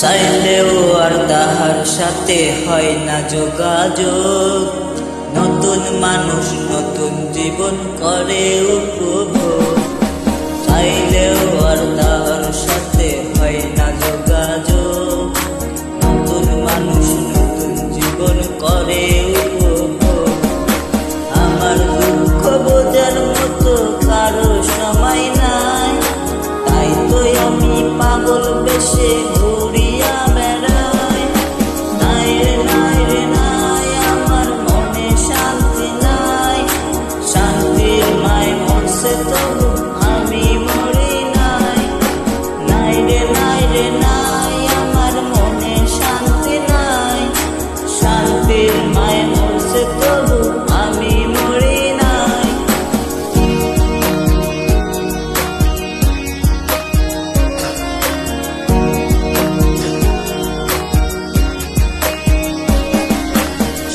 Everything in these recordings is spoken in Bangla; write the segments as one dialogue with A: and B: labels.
A: চাইলেও আর তাহার সাথে হয় না যোগাযোগ। নতুন মানুষ নতুন জীবন করে উপভোগ। চাইলেও আর তাহার সাথে হয় না যোগাযোগ। নতুন মানুষ নতুন জীবন করে উপভোগ। আমার দুঃখ বোঝার মতো কারো সময় নাই, তাই তো আমি পাগল বেশে ঘুরিয়া বেড়াই। নাই রে নাই রে নাই, আমার মনে শান্তি নাই। শান্তির মায় মরছে তবু আমি মরি নাই। নাই রে নাই রে নাই, আমার মনে শান্তি নাই। শান্তির মায় মরছে তবু আমি মরি নাই।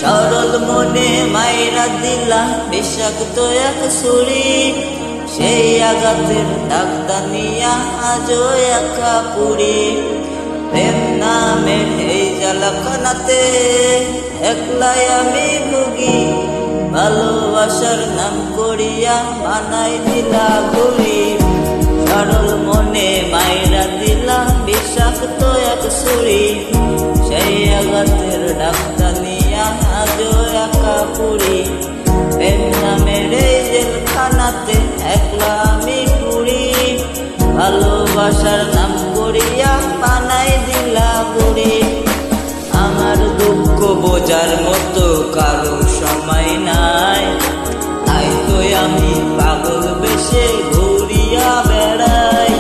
A: সরল মনে মাইরা দিলা বিষাক্ত এক ছুরি। সেই আঘাতের দাগদানিয়া আজও একা পুরি। প্রেম নামের এই জ্বালাখানাতে একলাই আমি ভুগি। ভালোবাসার নাম করিয়া বানাই দিলা ঘুরি। সরল মনে মাইরা দিলা বিষাক্ত এক ছুরি। সেই আঘাতের দাগদানিয়া আজও একা পুরি। প্রেম নামের এই জেলখানাতে একলা আমি পুরি। ভালোবাসার নাম করিয়া বানাই দিলা ঘুরি। আমার দুঃখ বোঝার মতো কারো সময় নাই, তাই তো আমি পাগল বেশে ঘুরিয়া বেড়াই।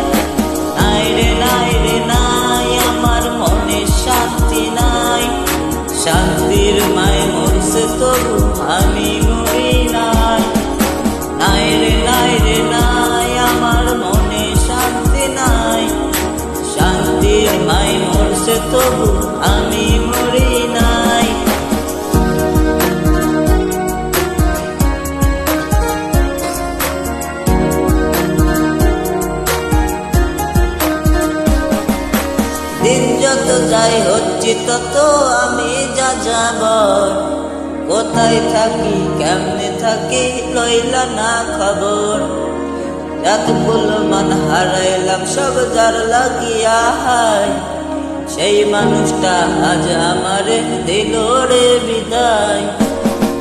A: নাই রে নাই রে নাই, আমার মনে শান্তি নাই। শান্তির মায় মরছে তবু আমি মরি নাই। নাই রে নাই রে নাই, আমার মনে শান্তি নাই। শান্তির মায় মরছে তবু আমি মরি নাই। দিন যত যাই হচ্ছি তত আমি যা যাবার। কোথায় থাকি কেমনে থাকি লইলা না খবর। যতগুলো মান হারাইলাম সব যার লাগিয়া হায়। সেই মানুষটা আজ আমারে দিল রে বিদায়।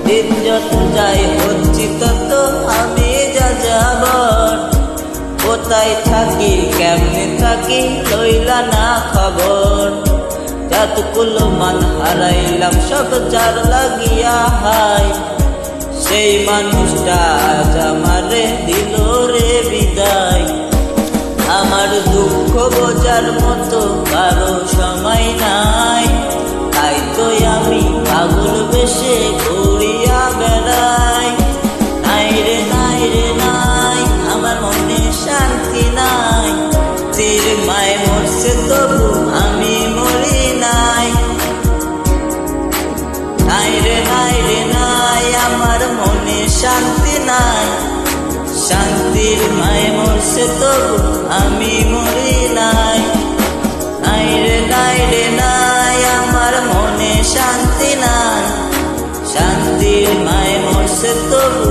A: দিন যত যাই হচ্ছি তত আমি যা যাবার। কোথায় থাকি কেমনে থাকি লইলা না খবর। যতগুলো মান হারাইলাম সব যার লাগিয়া হায়। সেই মানুষটা আজ আমারে দিল রে বিদায়। আমার দুঃখ বোঝার মতো কারো সময় নাই, তাই তো আমি পাগল বেশে ঘুরিয়া বেড়াই। নাই রে নাই রে নাই, আমার মনে শান্তি নাই। তীর মায় মরছে তবু আমি মরি নাই। নাই রে নাই রে নাই, আমার মনে শান্তি নাই। শান্তির মায় মরছে তবু আমি মরি নাই। নাই রে নাই রে নাই, আমার মনে শান্তি নাই। শান্তির মায় মরছে তবু